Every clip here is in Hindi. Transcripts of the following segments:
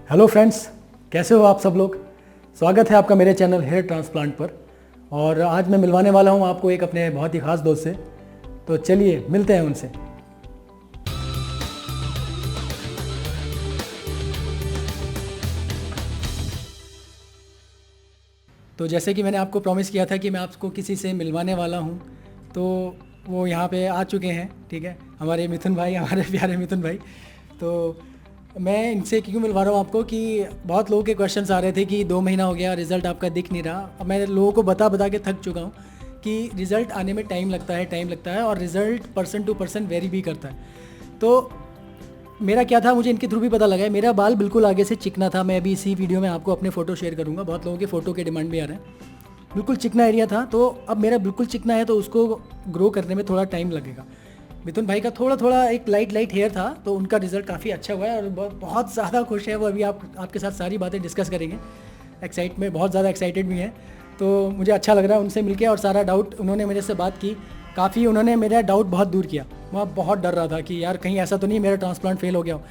हेलो फ्रेंड्स, कैसे हो आप सब लोग। स्वागत है आपका मेरे चैनल हेयर ट्रांसप्लांट पर। और आज मैं मिलवाने वाला हूं आपको एक अपने बहुत ही ख़ास दोस्त से। तो चलिए मिलते हैं उनसे। तो जैसे कि मैंने आपको प्रॉमिस किया था कि मैं आपको किसी से मिलवाने वाला हूं, तो वो यहाँ पे आ चुके हैं। ठीक है, हमारे मिथुन भाई, हमारे प्यारे मिथुन भाई। तो मैं इनसे क्यों मिलवा रहा हूँ आपको कि बहुत लोगों के क्वेश्चंस आ रहे थे कि 2 महीना हो गया, रिज़ल्ट आपका दिख नहीं रहा। अब मैं लोगों को बता बता के थक चुका हूँ कि रिज़ल्ट आने में टाइम लगता है और result person to person vary भी करता है। तो मेरा क्या था, मुझे इनके थ्रू भी पता लगा है, मेरा बाल बिल्कुल आगे से चिकना था। मैं अभी इसी वीडियो में आपको अपने फ़ोटो शेयर करूँगा, बहुत लोगों के फ़ोटो के डिमांड भी आ रहे हैं। बिल्कुल चिकना एरिया था, तो अब मेरा बिल्कुल चिकना है, तो उसको ग्रो करने में थोड़ा टाइम लगेगा। मिथुन भाई का थोड़ा थोड़ा एक लाइट हेयर था, तो उनका रिजल्ट काफ़ी अच्छा हुआ है और बहुत ज़्यादा खुश है वो। अभी आपके साथ सारी बातें डिस्कस करेंगे। बहुत ज़्यादा एक्साइटेड भी हैं। तो मुझे अच्छा लग रहा है उनसे मिलके, और सारा डाउट उन्होंने मेरे से बात की। काफ़ी उन्होंने मेरा डाउट बहुत दूर किया। मैं बहुत डर रहा था कि यार कहीं ऐसा तो नहीं मेरा ट्रांसप्लांट फेल हो गया हो।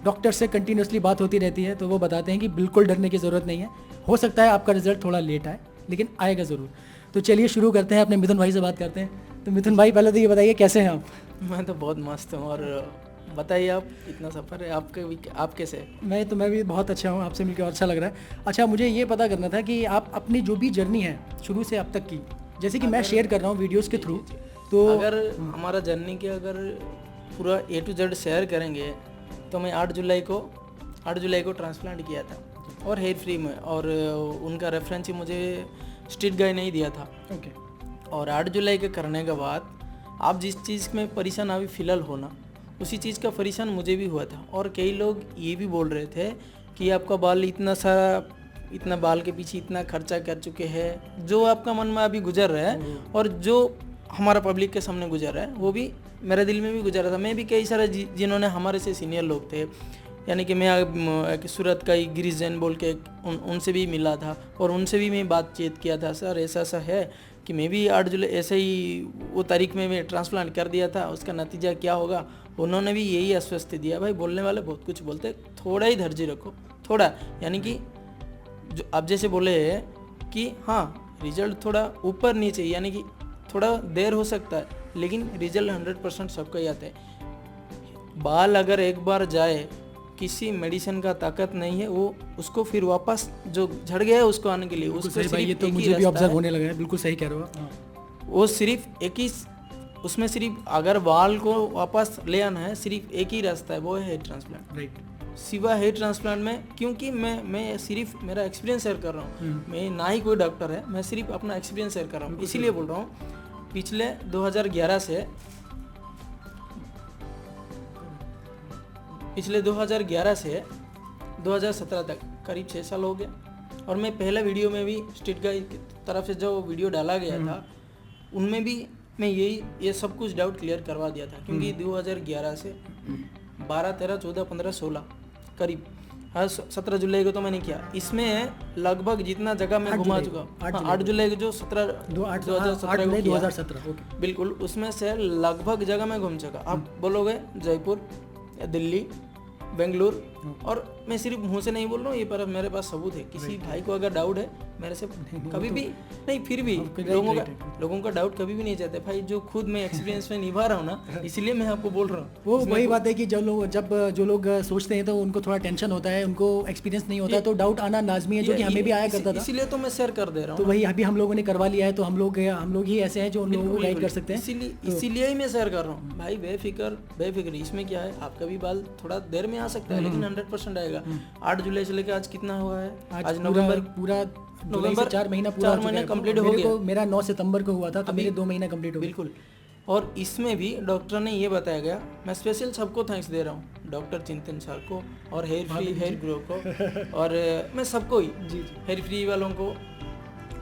डॉक्टर से कंटिन्यूसली बात होती रहती है, तो वो बताते हैं कि बिल्कुल डरने की ज़रूरत नहीं है। हो सकता है आपका रिजल्ट थोड़ा लेट आए, लेकिन आएगा ज़रूर। तो चलिए शुरू करते हैं, अपने मिथुन भाई से बात करते हैं। तो मिथुन भाई, पहले तो ये बताइए कैसे हैं आप। मैं तो बहुत मस्त हूँ। और बताइए आप, इतना सफ़र है आप कैसे हैं? मैं भी बहुत अच्छा हूँ, आपसे मिलकर अच्छा लग रहा है। अच्छा, मुझे ये पता करना था कि आप अपनी जो भी जर्नी है शुरू से अब तक की, जैसे कि मैं शेयर कर रहा हूँ वीडियोस के थ्रू, तो अगर हमारा जर्नी के अगर पूरा A to Z शेयर करेंगे तो मैं 8 जुलाई को ट्रांसप्लांट किया था, और हेयर फ्री में। और उनका रेफरेंस ही मुझे स्ट्रीट गाय नहीं दिया था। ओके। और 8 जुलाई के करने के बाद आप जिस चीज़ में परेशान अभी फ़िलहाल होना, उसी चीज़ का परेशान मुझे भी हुआ था। और कई लोग ये भी बोल रहे थे कि आपका बाल इतना बाल के पीछे इतना खर्चा कर चुके हैं, जो आपका मन में अभी गुजर रहा है और जो हमारा पब्लिक के सामने गुजर रहा है, वो भी मेरे दिल में भी गुजर रहा था। मैं भी कई सारे जिन्होंने हमारे से सीनियर लोग थे, यानी कि मैं एक सूरत का ही गिरीश जैन बोल के उनसे भी मिला था, और उनसे भी मैं बातचीत किया था। सर ऐसा है कि मैं भी 8 जुलाई ऐसे ही वो तारीख में मैं ट्रांसप्लांट कर दिया था, उसका नतीजा क्या होगा। उन्होंने भी यही आश्वस्त दिया, भाई बोलने वाले बहुत कुछ बोलते, थोड़ा ही धैर्य रखो, थोड़ा, यानी कि जो आप जैसे बोले कि हाँ रिजल्ट थोड़ा ऊपर नीचे, यानी कि थोड़ा देर हो सकता है, लेकिन रिजल्ट 100% सबका ही आता है। बाल अगर एक बार जाए, किसी मेडिसिन का ताकत नहीं है वो उसको फिर वापस जो झड़ गया है उसको आने के लिए, उसको भाई ये तो मुझे भी ऑब्जर्व होने लगा है। बिल्कुल सही कह रहे हो आप। वो सिर्फ एक ही, उसमें सिर्फ अगर बाल को वापस ले आना है, सिर्फ एक ही रास्ता है, वो है हेयर ट्रांसप्लांट। राइट। सिवा हेयर ट्रांसप्लांट में, क्योंकि मैं सिर्फ मेरा एक्सपीरियंस शेयर कर रहा हूँ, मैं ना ही कोई डॉक्टर है, मैं सिर्फ अपना एक्सपीरियंस शेयर कर रहा हूँ, इसीलिए बोल रहा हूँ। पिछले 2011 से 2017 तक करीब 6 साल हो गया। और मैं पहले वीडियो में भी स्ट्रीट गाय की तरफ से जो वीडियो डाला गया था, उनमें भी मैं ये सब कुछ डाउट क्लियर करवा दिया था। क्योंकि 2011 से 12, 13, 14, 15, 16 करीब, हाँ 17 जुलाई को तो मैंने किया। इसमें लगभग जितना जगह मैं घुमा चुका हूँ, 8 जुलाई को जो 2017 बिल्कुल, उसमें से लगभग जगह मैं घूम चुका। आप बोलोगे जयपुर या दिल्ली, बेंगलुरु, और मैं सिर्फ मुंह से नहीं बोल रहा हूँ, ये पर मेरे पास सबूत है। किसी भाई को अगर डाउट है मेरे से कभी भी नहीं, फिर भी लोगों का डाउट कभी भी नहीं जाते भाई, जो खुद मैं एक्सपीरियंस में निभा रहा हूँ ना, इसलिए मैं आपको बोल रहा हूँ। वो वही बात है कि जब जो लोग सोचते हैं तो उनको थोड़ा टेंशन होता है, उनको एक्सपीरियंस नहीं होता है, तो डाउट आना लाजमी है, जो कि हमें भी आया करता था। इसीलिए तो मैं शेयर कर दे रहा हूँ। तो वही अभी हम लोगों ने करवा लिया है, तो हम लोग ही ऐसे हैं जो उन लोगों को गाइड कर सकते हैं। इसीलिए ही मैं शेयर कर रहा हूँ भाई, बेफिक्र। इसमें क्या है, आपका भी बाल थोड़ा देर में आ सकता है, लेकिन 100% आएगा। 8 जुलाई से लेकर आज कितना हुआ है, आज नवंबर, पूरा 4 महीने कंप्लीट हो गया। मेरा 9 सितंबर को हुआ था, तो मेरे 2 महीने कंप्लीट हो गए। बिल्कुल। और इसमें भी डॉक्टर ने ये बताया गया, मैं स्पेशल सबको थैंक्स दे रहा हूँ, डॉक्टर चिंतन सर को और हेयर ग्रो को, और मैं सबको ही, हेयर फ्री वालों को,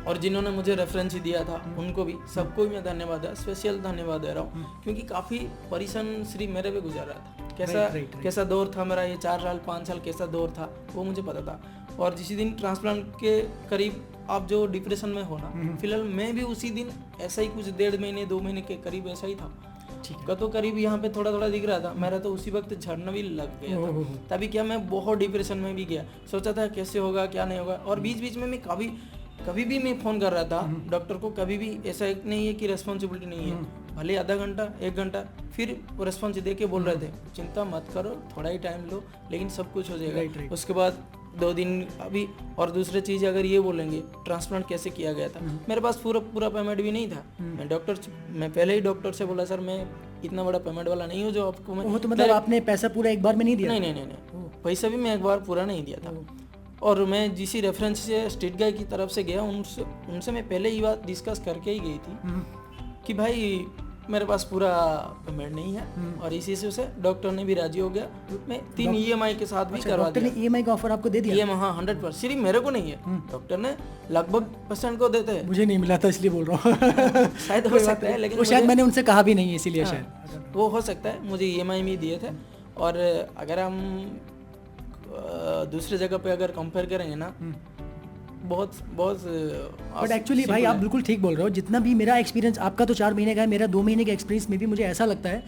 और जिन्होंने मुझे रेफरेंस दिया था उनको भी, सबको ही मैं धन्यवाद, स्पेशल धन्यवाद दे रहा हूँ। क्योंकि काफ़ी परेशान श्री मेरे पे गुजर रहा था। कैसा दौर था मेरा, ये 4 साल 5 साल कैसा दौर था वो मुझे पता था। और जिस दिन ट्रांसप्लांट के करीब आप जो डिप्रेशन में हो ना, फिलहाल मैं भी उसी दिन ऐसा ही कुछ 1.5 महीने 2 महीने के करीब ऐसा ही था। ठीक है। तो करीब यहाँ पे थोड़ा थोड़ा दिख रहा था, मेरा तो उसी वक्त झड़ना भी लग गया ओहो। था। तभी क्या मैं बहुत डिप्रेशन में भी गया, सोचा था कैसे होगा क्या नहीं होगा। और बीच बीच में मैं कभी भी मैं फ़ोन कर रहा था डॉक्टर को, कभी भी ऐसा एक नहीं है कि रेस्पॉन्सिबिलिटी नहीं है, भले आधा घंटा 1 घंटा, फिर वो रेस्पॉन्स दे के बोल रहे थे चिंता मत करो, थोड़ा ही टाइम लो, लेकिन सब कुछ हो जाएगा। राइट। उसके बाद 2 दिन अभी, और दूसरी चीज़ अगर ये बोलेंगे ट्रांसप्लांट कैसे किया गया था, मेरे पास पूरा पेमेंट भी नहीं था। मैं पहले ही डॉक्टर से बोला सर मैं इतना बड़ा पेमेंट वाला नहीं हूँ जो आपको मैं, वो तो मतलब आपने पैसा पूरा एक बार में नहीं दिया? नहीं, पैसा भी मैं एक बार पूरा नहीं दिया था। और मैं जिस रेफरेंस से स्टेट गाय की तरफ से गया, उनसे मैं पहले ही बात डिस्कस करके ही गई थी कि भाई मेरे पास पूरा पेमेंट नहीं है, और इसी से उसे डॉक्टर ने भी राजी हो गया। मैं 3 EMI के साथ भी करवा डॉक्टर दिया। ने EMI का ऑफर आपको दे दिया? हाँ 100%, सिर्फ मेरे को नहीं है, डॉक्टर ने लगभग % को देते हैं। मुझे नहीं मिला था इसलिए बोल रहा हूँ। शायद हो सकता है, लेकिन वो शायद मैंने उनसे कहा भी नहीं है इसीलिए शायद वो हो सकता है, मुझे EMI भी दिए थे। और अगर हम दूसरी जगह पे अगर कंपेयर करेंगे ना, बहुत बट एक्चुअली भाई आप बिल्कुल ठीक बोल रहे हो। जितना भी मेरा एक्सपीरियंस, आपका तो 4 महीने का है, मेरा 2 महीने का एक्सपीरियंस में भी मुझे ऐसा लगता है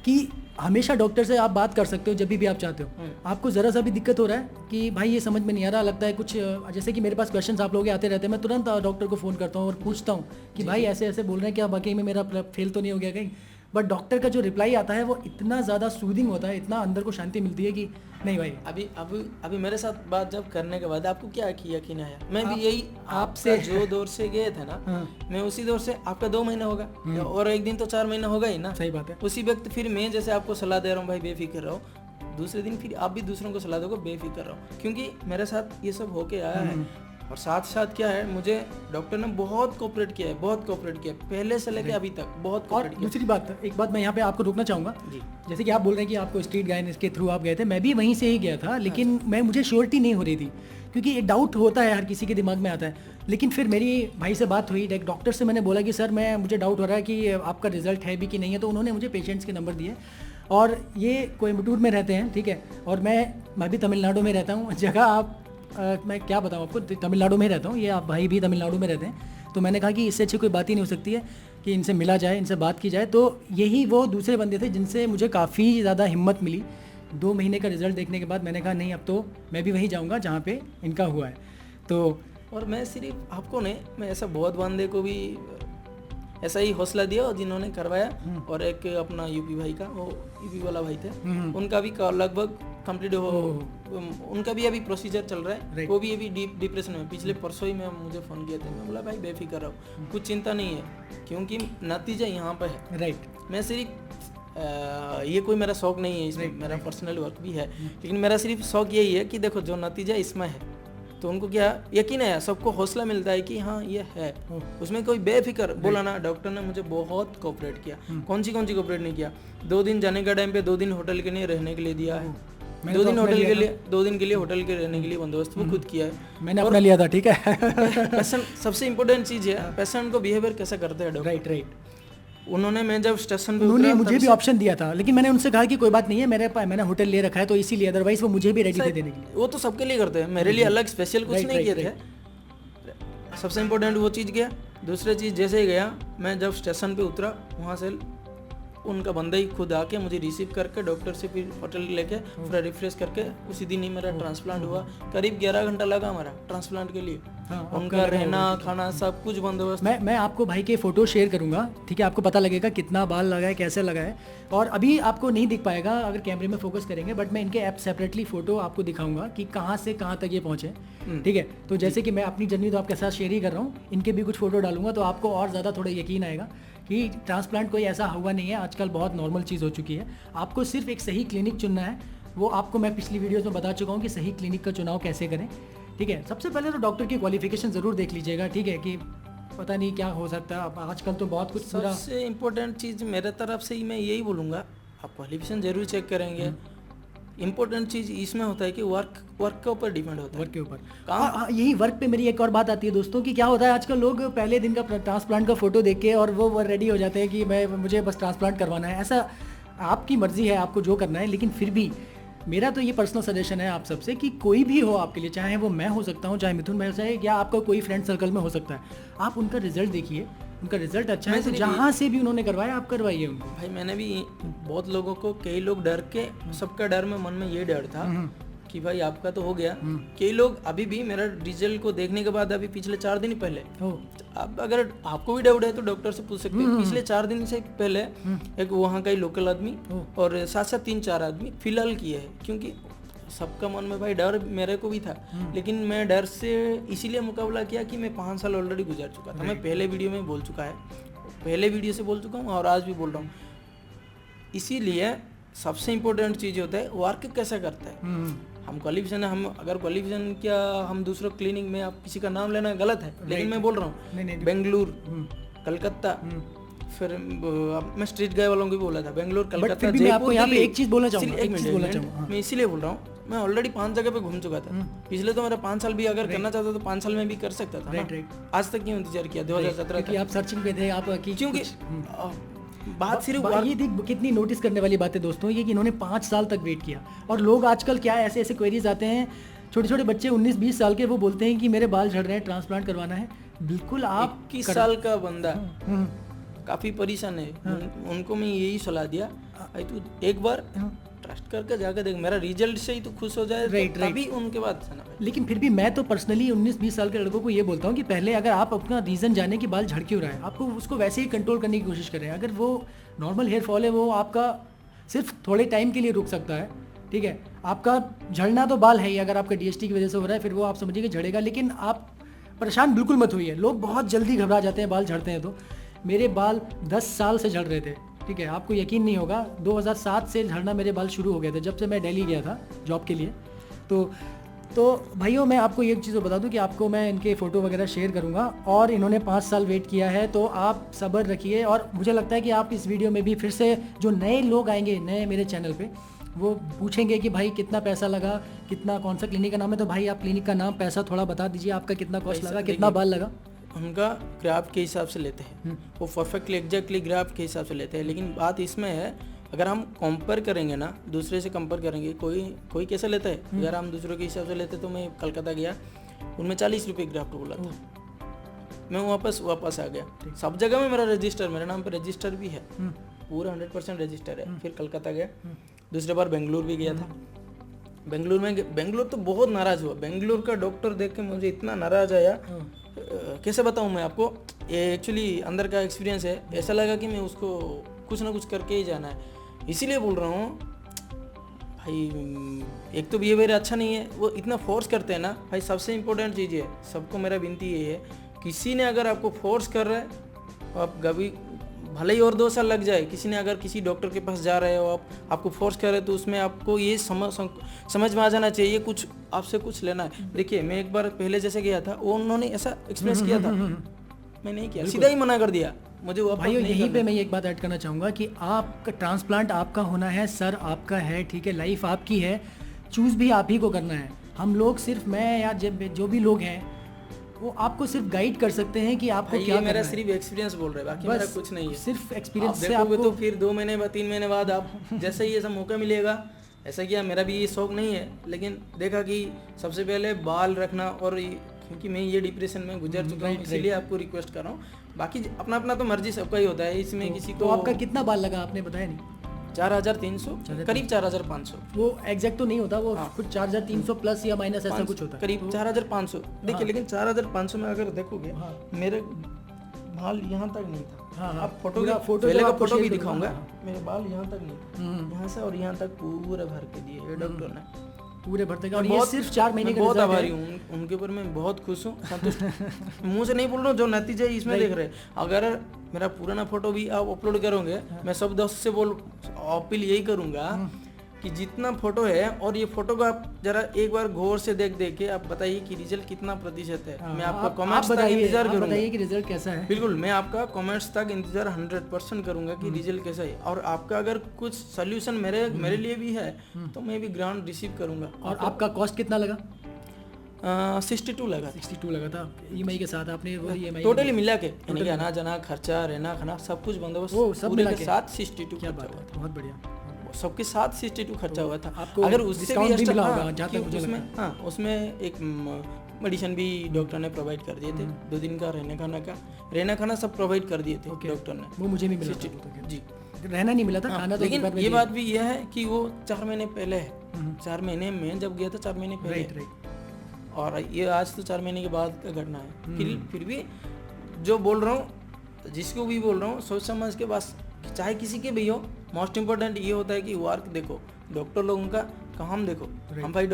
कि हमेशा डॉक्टर से आप बात कर सकते हो जब भी आप चाहते हो। आपको ज़रा सा भी दिक्कत हो रहा है कि भाई ये समझ में नहीं आ रहा, लगता है कुछ, जैसे कि मेरे पास क्वेश्चंस आप लोगों के आते रहते हैं, मैं तुरंत डॉक्टर को फ़ोन करता हूँ और पूछता हूँ कि भाई ऐसे ऐसे बोल रहे हैं, क्या वाकई में मेरा फेल तो नहीं हो गया कहीं। बट डॉक्टर का जो रिप्लाई आता है वो इतना ज़्यादा सूदिंग होता है, इतना अंदर को शांति मिलती है कि नहीं भाई। अभी मेरे साथ बात जब करने के बाद आपको क्या यकीन आया? मैं भी यही आपसे जो दौर से गए थे ना, मैं उसी दौर से, आपका 2 महीना होगा और एक दिन तो 4 महीना होगा ही ना। सही बात है। उसी वक्त फिर मैं जैसे आपको सलाह दे रहा हूँ भाई बेफिक्र रहो, दूसरे दिन फिर आप भी दूसरों को सलाह दोगे बेफिक्र रहो, क्योंकि मेरे साथ ये सब होके आया है। और साथ साथ क्या है, मुझे डॉक्टर ने बहुत कोऑपरेट किया है, पहले से लेके अभी तक बहुत कोऑपरेट किया। दूसरी बात, एक बात मैं यहाँ पे आपको रोकना चाहूँगा जी। जैसे कि आप बोल रहे हैं कि आपको स्ट्रीट गाइडेंस के थ्रू आप गए थे, मैं भी वहीं से ही गया था, लेकिन मुझे श्योरिटी नहीं हो रही थी, क्योंकि एक डाउट होता है, हर किसी के दिमाग में आता है। लेकिन फिर मेरी भाई से बात हुई, डॉक्टर से मैंने बोला कि सर मुझे डाउट हो रहा है कि आपका रिजल्ट है भी कि नहीं है, तो उन्होंने मुझे पेशेंट्स के नंबर दिए, और ये कोयम्बटूर में रहते हैं, ठीक है, और मैं भी तमिलनाडु में रहता हूँ। जगह आप मैं क्या बताऊँ आपको, तमिलनाडु में रहता हूँ, ये आप भाई भी तमिलनाडु में रहते हैं, तो मैंने कहा कि इससे अच्छी कोई बात ही नहीं हो सकती है कि इनसे मिला जाए, इनसे बात की जाए। तो यही वो दूसरे बंदे थे जिनसे मुझे काफ़ी ज़्यादा हिम्मत मिली। 2 महीने का रिजल्ट देखने के बाद मैंने कहा नहीं, अब तो मैं भी वहीं जाऊँगा जहाँ पे इनका हुआ है। तो और मैं सिर्फ आपको नहीं, मैं ऐसा बहुत बंदे को भी ऐसा ही हौसला दिया जिन्होंने करवाया। और एक अपना यूपी भाई का, वो यूपी वाला भाई थे, उनका भी लगभग कंप्लीट हो, उनका भी अभी प्रोसीजर चल रहा है। वो भी अभी डिप्रेशन में, पिछले परसों ही मैं मुझे फ़ोन किया था, मैं बोला भाई बेफिक्र रहो, कुछ चिंता नहीं है, क्योंकि नतीजा यहाँ पे है। राइट। मैं सिर्फ ये कोई मेरा शौक नहीं है, इसमें मेरा पर्सनल वर्क भी है, लेकिन मेरा सिर्फ शौक यही है कि देखो जो नतीजा इसमें है, तो उनको क्या यकीन है, सबको हौसला मिलता है कि हाँ ये है, उसमें कोई बेफिक्र बोला ना। डॉक्टर ने मुझे बहुत कोऑपरेट किया। कौन सी कोऑपरेट नहीं किया। 2 दिन जाने का टाइम पे 2 दिन होटल के लिए रहने के लिए दिया है, 2 दिन होटल के लिए, 2 दिन के लिए होटल के रहने के लिए बंदोबस्त वो खुद किया है, मैंने अपना लिया था, ठीक है। पेशेंट सबसे इम्पोर्टेंट चीज़ है, पेशेंट को बिहेवियर कैसे करते हैं डॉक्टर। राइट। उन्होंने, मैं जब स्टेशन पे उन्होंने मुझे भी ऑप्शन दिया था, लेकिन मैंने उनसे कहा कि कोई बात नहीं है, मैंने होटल ले रखा है तो इसीलिए, अदरवाइज वो मुझे भी रेडी थे देने के लिए। वो तो सबके लिए करते हैं, मेरे लिए अलग स्पेशल कुछ नहीं किए थे। सबसे इम्पोर्टेंट वो चीज़ गया। दूसरी चीज़, जैसे ही गया मैं, जब स्टेशन पे उतरा, वहाँ से उनका बंदा ही खुद आके मुझे रिसीव करके डॉक्टर से फिर होटल लेके पूरा रिफ्रेश करके उसी दिन ही मेरा ट्रांसप्लांट हुआ। करीब 11 घंटा लगा हमारा ट्रांसप्लांट के लिए। उनका रहना खाना सब कुछ बंदोबस्त। मैं आपको भाई के फ़ोटो शेयर करूंगा, ठीक है, आपको पता लगेगा कितना बाल लगा है, कैसे लगा है। और अभी आपको नहीं दिख पाएगा अगर कैमरे में फोकस करेंगे, बट मैं इनके ऐप सेपरेटली फ़ोटो आपको दिखाऊंगा कि कहाँ से कहाँ तक ये पहुँचे, ठीक है। तो जैसे कि मैं अपनी जर्नी तो आपके साथ शेयर ही कर रहा हूँ, इनके भी कुछ फ़ोटो डालूंगा तो आपको और ज़्यादा थोड़ा यकीन आएगा कि ट्रांसप्लांट कोई ऐसा हुआ नहीं है, आजकल बहुत नॉर्मल चीज़ हो चुकी है। आपको सिर्फ एक सही क्लिनिक चुनना है, वो आपको मैं पिछली वीडियोस में बता चुका हूँ कि सही क्लिनिक का चुनाव कैसे करें, ठीक है। सबसे पहले तो डॉक्टर की क्वालिफिकेशन ज़रूर देख लीजिएगा, ठीक है, कि पता नहीं क्या हो सकता है आजकल तो बहुत कुछ। सबसे इम्पोर्टेंट चीज़ मेरे तरफ से ही मैं यही बोलूँगा, आप क्वालिफिकेशन जरूर चेक करेंगे। इम्पोर्टेंट चीज़ इसमें होता है कि वर्क के ऊपर डिपेंड होता है, वर्क के ऊपर। यही वर्क पे मेरी एक और बात आती है दोस्तों कि क्या होता है आजकल लोग पहले दिन का ट्रांसप्लांट का फोटो देख के और वो रेडी हो जाते हैं कि मुझे बस ट्रांसप्लांट करवाना है। ऐसा आपकी मर्जी है, आपको जो करना है, लेकिन फिर भी मेरा तो ये पर्सनल सजेशन है आप सबसे कि कोई भी हो आपके लिए, चाहे वो मैं हो सकता हूँ, चाहे मिथुन भाई हो, चाहे या आपका कोई फ्रेंड सर्कल में हो सकता है, आप उनका रिजल्ट देखिए, उनका रिजल्ट अच्छा है, मैं तो सिर्फ जहाँ से भी उन्होंने करवाया आप करवाइए उनको। भाई मैंने भी बहुत लोगों को, कई लोग डर के, सबका डर में मन में ये डर था कि भाई आपका तो हो गया। कई लोग अभी भी मेरा रिजल्ट को देखने के बाद, अभी पिछले 4 दिन पहले, अब अगर आपको भी डाउट है तो डॉक्टर से पूछ सकते हैं, पिछले 4 दिन से पहले एक वहाँ का ही लोकल आदमी और साथ साथ 3-4 आदमी फिलहाल किए हैं। क्योंकि सबका मन में भाई डर मेरे को भी था, लेकिन मैं डर से इसीलिए मुकाबला किया कि मैं 5 साल ऑलरेडी गुजर चुका था। मैं पहले वीडियो में बोल चुका है, पहले वीडियो से बोल चुका हूँ और आज भी बोल रहा हूँ। इसीलिए सबसे इम्पोर्टेंट चीज़ होता है वर्क कैसा करता है। हम क्वालिफिकेशन, हम अगर क्वालिफिकेशन क्या, हम दूसरों क्लिनिक में, आप किसी का नाम लेना गलत है, लेकिन मैं बोल रहा हूँ बेंगलुरु, कलकत्ता, फिर मैं स्ट्रीट गाय वालों को भी बोला था, बेंगलुरु, कलकत्ता, जयपुर, यहाँ पे एक चीज बोलना चाहूँगा, मैं इसीलिए बोल रहा हूँ, मैं ऑलरेडी 5 जगह पे घूम चुका था। पिछले तो मेरा 5 साल भी अगर करना चाहता तो 5 साल में भी कर सकता था ना। आज तक क्यों इंतजार किया 2017 तक? आप सर्चिंग पे थे, आप क्योंकि बात सिर्फ ये देख कितनी नोटिस करने वाली बात है दोस्तों, ये कि इन्होंने 5 साल तक वेट किया। और लोग आजकल क्या ऐसे ऐसे क्वेरीज आते हैं, छोटे छोटे बच्चे 19-20 साल के, वो बोलते हैं कि मेरे बाल झड़ रहे हैं, ट्रांसप्लांट करवाना है। बिल्कुल आप 21 साल का बंदा काफ़ी परेशान है, उनको मैं यही सलाह दिया, भाई तू एक बार ट्रस्ट करके जाकर देख, मेरा रिजल्ट से ही तो खुश हो जाए, तभी उनके बाद जाना। लेकिन फिर भी मैं तो पर्सनली 19-20 साल के लड़कों को ये बोलता हूँ कि पहले अगर आप अपना रीज़न जाने कि बाल झड़ क्यों रहा है, आपको उसको वैसे ही कंट्रोल करने की कोशिश करें। अगर वो नॉर्मल हेयर फॉल है, वो आपका सिर्फ थोड़े टाइम के लिए रुक सकता है, ठीक है। आपका झड़ना तो बाल है ही, अगर आपका DST की वजह से हो रहा है फिर वो आप समझिए कि झड़ेगा, लेकिन आप परेशान बिल्कुल मत होइए। लोग बहुत जल्दी घबरा जाते हैं बाल झड़ते हैं तो। मेरे बाल 10 साल से झड़ रहे थे, ठीक है, आपको यकीन नहीं होगा। 2007 से झड़ना मेरे बाल शुरू हो गए थे, जब से मैं दिल्ली गया था जॉब के लिए। तो भाइयों, मैं आपको एक चीज़ बता दूं कि आपको मैं इनके फ़ोटो वगैरह शेयर करूंगा, और इन्होंने 5 साल वेट किया है, तो आप सब्र रखिए। और मुझे लगता है कि आप इस वीडियो में भी फिर से जो नए लोग आएंगे, नए मेरे चैनल पे, वो पूछेंगे कि भाई कितना पैसा लगा, कितना, कौन सा क्लिनिक का नाम है, तो भाई आप क्लिनिक का नाम, पैसा थोड़ा बता दीजिए, आपका कितना कॉस्ट लगा, कितना बाल लगा। उनका ग्राफ के हिसाब से लेते हैं, वो परफेक्टली एग्जैक्टली ग्राफ के हिसाब से लेते हैं। लेकिन बात इसमें है, अगर हम कंपेयर करेंगे ना, दूसरे से कंपेयर करेंगे, कोई कैसा लेता है, अगर हम दूसरों के हिसाब से लेते, तो मैं कलकत्ता गया, उनमें 40 रुपये ग्राफ्ट बोला था, मैं वापस आ गया। सब जगह में मेरा रजिस्टर, मेरे नाम पर रजिस्टर भी है, पूरा 100% रजिस्टर है। फिर कलकत्ता गया, दूसरे बार बेंगलुरु भी गया था। बेंगलुरु तो बहुत नाराज़ हुआ, बेंगलुरु का डॉक्टर देख के मुझे इतना नाराज़ आया, कैसे बताऊँ मैं आपको, ये एक्चुअली अंदर का एक्सपीरियंस है। ऐसा लगा कि मैं उसको कुछ ना कुछ करके ही जाना है। इसीलिए बोल रहा हूँ भाई, एक तो बिहेवियर अच्छा नहीं है, वो इतना फोर्स करते हैं ना भाई। सबसे इम्पोर्टेंट चीज़ है, सबको मेरा विनती ये है, किसी ने अगर आपको फोर्स कर रहा है, तो आप कभी भले ही और 2 साल लग जाए, किसी ने अगर किसी डॉक्टर के पास जा रहे हो, आपको फोर्स कर रहे हो, तो उसमें आपको ये समझ में आ जाना चाहिए कुछ आपसे कुछ लेना है। देखिए, मैं एक बार पहले जैसे गया था, वो उन्होंने ऐसा एक्सप्रेस किया था, मैं नहीं किया, सीधा ही मना कर दिया मुझे। वो भाई यहीं पे मैं एक बात ऐड करना चाहूँगा कि आपका ट्रांसप्लांट आपका होना है, सर आपका है, ठीक है, लाइफ आपकी है, चूज़ भी आप ही को करना है। हम लोग सिर्फ, मैं या जो भी लोग हैं, वो आपको सिर्फ गाइड कर सकते हैं कि आपको क्या मेरा सिर्फ एक्सपीरियंस बोल रहे हैं, बाकी मेरा कुछ नहीं है। सिर्फ एक्सपीरियंस से आपको तो फिर 2 महीने बाद 3 महीने बाद आप जैसे ही ऐसा मौका मिलेगा ऐसा किया। मेरा भी ये शौक नहीं है, लेकिन देखा कि सबसे पहले बाल रखना, और क्योंकि मैं ये डिप्रेशन में गुजर चुका हूँ, इसलिए आपको रिक्वेस्ट कर रहा हूँ। बाकी अपना अपना तो मर्जी सबका ही होता है, इसमें किसी को। तो आपका कितना बाल लगा आपने बताया नहीं? 4300, करीब 4500। वो एग्जैक्ट तो नहीं होता, वो कुछ 4300 प्लस या माइनस ऐसा कुछ होता है, करीब 4500। देखिए, लेकिन 4500 में अगर देखोगे, मेरे बाल यहाँ तक नहीं था। आप फोटो पहले का फोटो भी दिखाऊंगा, मेरे बाल यहाँ तक नहीं, यहाँ से और यहाँ तक पूरा भर के दिए डॉक्टर ने, पूरे भरते का। और ये सिर्फ 4 महीने का बहुत आभारी हूँ उनके ऊपर, मैं बहुत खुश हूँ, संतुष्ट। मुंह से नहीं बोल रहा हूँ, जो नतीजे इसमें देख रहे हैं। अगर मेरा पुराना फोटो भी आप अपलोड करोगे, मैं सब दोस्त से अपील यही करूँगा कि जितना फोटो है, और ये फोटो को आप जरा एक बार गौर से देख के आप बताइए कि रिजल्ट कितना प्रतिशत है। मैं आपका कमेंट्स तक इंतजार करूंगा, बताइए कि रिजल्ट कैसा है। बिल्कुल, मैं आपका कमेंट्स तक इंतजार 100% करूंगा कि रिजल्ट कैसा है। और आपका अगर कुछ सोल्यूशन मेरे लिए भी है, तो मैं भी ग्रांट रिसीव करूंगा। और आपका कॉस्ट कितना लगा? 62 लगा। 62 लगा था EMI के साथ? आपने वो EMI टोटली मिला के, यानी कि आना जाना खर्चा, रहना खाना सब कुछ बंदोबस्त पूरे के साथ 62। क्या बात है, बहुत बढ़िया। सबके साथ 62 खर्चा हुआ था। आपको अगर उससे भी मिला होगा जहाँ तक मुझे उसमें, हाँ, उसमें एक मेडिसिन भी डॉक्टर ने प्रोवाइड कर दिए थे, 2 दिन का रहना खाना सब प्रोवाइड कर दिए थे डॉक्टर ने। वो मुझे नहीं मिला था। जी, रहना नहीं मिला था, खाना तो लेकिन ये बात भी यह है कि वो 4 महीने पहले है, 4 महीने में जब गया था 4 महीने पहले, राइट। और ये आज तो 4 महीने के बाद का घटना है। फिर भी जो बोल रहा हूँ, जिसको भी बोल रहा हूँ, सोच समझ के बस, चाहे किसी के भी हो, मोस्ट इम्पोर्टेंट ये होता है कि वर्क देखो, डॉक्टर लोगों का काम देखो। हम भाई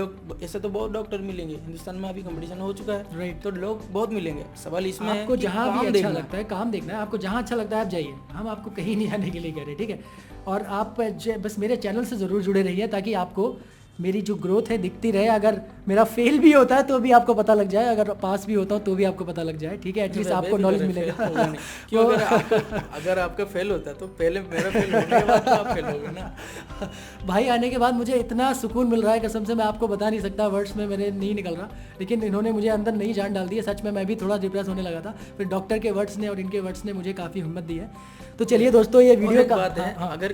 ऐसे तो बहुत डॉक्टर मिलेंगे हिंदुस्तान में, अभी कंपटीशन हो चुका है, तो लोग बहुत मिलेंगे। सवाल इसमें है आपको कि जहाँ काम भी अच्छा देखना लगता है, काम देखना है आपको, जहाँ अच्छा लगता है आप जाइए, हम आपको कहीं नहीं जाने के लिए कह रहे, ठीक है। और आप बस मेरे चैनल से ज़रूर जुड़े रहिए ताकि आपको मेरी जो ग्रोथ है दिखती रहे। अगर मेरा फेल भी होता है तो भी आपको पता लग जाए, अगर पास भी होता हूँ तो भी आपको पता लग जाए, ठीक है। एटलीस्ट आपको नॉलेज मिलेगा। क्यों अगर आपका फेल होता है तो पहले मेरा फेल होने के बाद तो आप फेल होगे ना। भाई आने के बाद मुझे इतना सुकून मिल रहा है, कसम से मैं आपको बता नहीं सकता, वर्ड्स में मेरे नहीं निकल रहा, लेकिन इन्होंने मुझे अंदर नई जान डाल दी है। सच में मैं भी थोड़ा डिप्रेस होने लगा था, फिर डॉक्टर के वर्ड्स ने और इनके वर्ड्स ने मुझे काफ़ी हिम्मत दी है। तो चलिए दोस्तों, ये वीडियो का बात है, अगर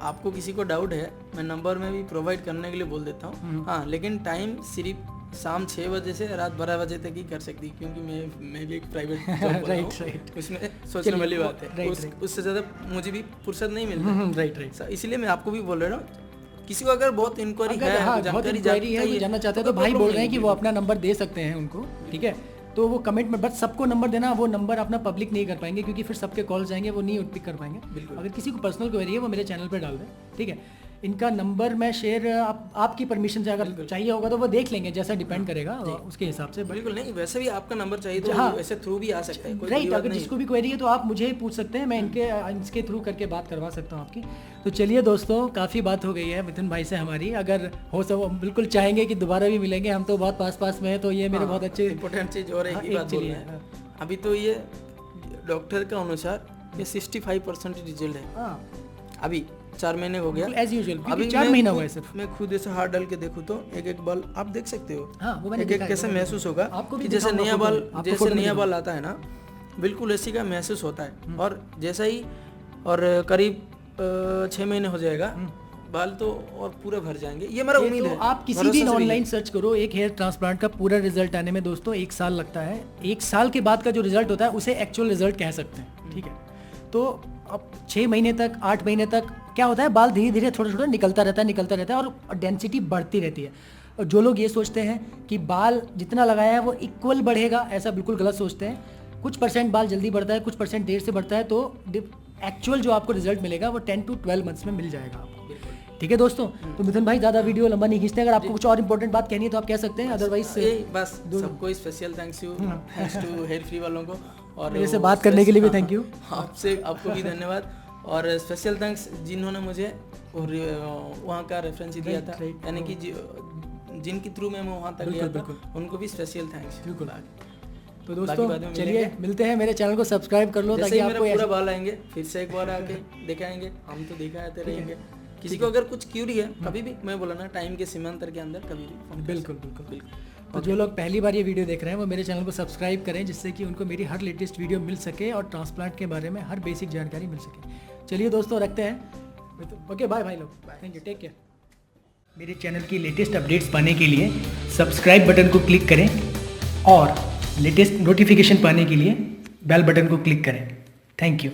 आपको किसी को डाउट है, मैं नंबर में भी प्रोवाइड करने के लिए बोल देता हूँ। हाँ, लेकिन टाइम सिर्फ शाम 6 बजे से रात 12 बजे तक ही कर सकती, क्योंकि मैं भी एक प्राइवेट जॉब राइट, उसमें सोचने वाली बात है, उससे ज़्यादा मुझे भी फुर्सत नहीं मिलती। राइट। इसलिए मैं आपको भी बोल रहा हूँ, किसी को अगर बहुत इंक्वायरी है, जानकारी है, वो जानना चाहते हैं, तो भाई बोल रहे हैं कि वो अपना नंबर दे सकते हैं उनको, ठीक है। तो वो कमेंट में बस सबको नंबर देना, वो नंबर अपना पब्लिक नहीं कर पाएंगे क्योंकि फिर सबके कॉल जाएंगे, वो नहीं पिक कर पाएंगे। अगर किसी को पर्सनल क्वेरी है वो मेरे चैनल पर डाल दें, ठीक है। इनका नंबर मैं शेयर आपकी परमिशन से अगर चाहिए होगा तो वो देख लेंगे, जैसा डिपेंड करेगा उसके हिसाब से। बिल्कुल नहीं, वैसे भी आपका नंबर चाहिए तो ऐसे थ्रू भी आ सकता है, राइट। अगर जिसको भी क्वेरी है तो आप मुझे ही पूछ सकते हैं, मैं इनके थ्रू करके बात करवा सकता हूँ आपकी। तो चलिए दोस्तों, काफ़ी बात हो गई है मिथुन भाई से हमारी। अगर हो सब बिल्कुल चाहेंगे कि दोबारा भी मिलेंगे, हम तो बहुत पास में है, तो ये मेरे बहुत अच्छे इंपॉर्टेंट चीज़ और एक बात बोल रहे हैं। अभी तो ये डॉक्टर के अनुसार ये 65% रिजल्ट है। अभी 4 महीने हो गया एज यूजुअल, अभी 4 महीना हुआ है सिर्फ। मैं खुद ऐसे हाथ डाल के देखूं तो एक बाल आप देख सकते हो। हाँ, वो मैंने एक कैसे महसूस होगा आपको भी, जैसे नया बाल आता है ना, बिल्कुल ऐसी का महसूस होता है। और जैसा ही और करीब 6 महीने हो जाएगा, बाल तो और पूरे भर जाएंगे, ये मेरा उम्मीद है। आप किसी भी ऑनलाइन सर्च करो, एक हेयर ट्रांसप्लांट का पूरा रिजल्ट आने में दोस्तों 1 साल लगता है। 1 साल के बाद का जो रिजल्ट होता है उसे एक्चुअल रिजल्ट कह सकते हैं, ठीक है। तो अब 6 महीने तक, 8 महीने तक क्या होता है, बाल धीरे धीरे छोटा निकलता रहता है और डेंसिटी बढ़ती रहती है। और जो लोग ये सोचते हैं कि बाल जितना लगाया है वो इक्वल बढ़ेगा, ऐसा बिल्कुल गलत सोचते हैं। कुछ परसेंट बाल जल्दी बढ़ता है, कुछ परसेंट देर से बढ़ता है, तो एक्चुअल जो आपको रिजल्ट मिलेगा वो 10 to 12 मंथ्स में मिल जाएगा आपको, ठीक है दोस्तों। तो मिथुन भाई ज़्यादा वीडियो लंबा नहीं खींचते, अगर आपको कुछ और इंपॉर्टेंट बात कहनी है तो आप कह सकते हैं, अदरवाइज बस सबको special thanks to hair free वालों को, और मेरे से बात करने के लिए भी थैंक यू। आपको भी धन्यवाद, और स्पेशल थैंक्स जिन्होंने मुझे वहाँ का रेफरेंस दिया था, यानी कि जिनके थ्रू मैं वहाँ तक गया था, उनको भी स्पेशल थैंक्स। बिल्कुल। तो दोस्तों चलिए मिलते हैं, मेरे चैनल को सब्सक्राइब कर लो ताकि आपको पूरा बाल आएंगे, फिर से एक बार आके दिखाएंगे, हम तो दिखाते रहेंगे। किसी को अगर कुछ क्यूरी है कभी भी, मैं बोला ना, टाइम के सीमांतर के अंदर कभी भी, बिल्कुल। तो जो लोग पहली बार ये वीडियो देख रहे हैं वो मेरे चैनल को सब्सक्राइब करें, जिससे कि उनको मेरी हर लेटेस्ट वीडियो मिल सके और ट्रांसप्लांट के बारे में हर बेसिक जानकारी मिल सके। चलिए दोस्तों रखते हैं, ओके बाय भाई लोग, थैंक यू, टेक केयर। मेरे चैनल की लेटेस्ट अपडेट्स पाने के लिए सब्सक्राइब बटन को क्लिक करें और लेटेस्ट नोटिफिकेशन पाने के लिए बेल बटन को क्लिक करें। Thank you.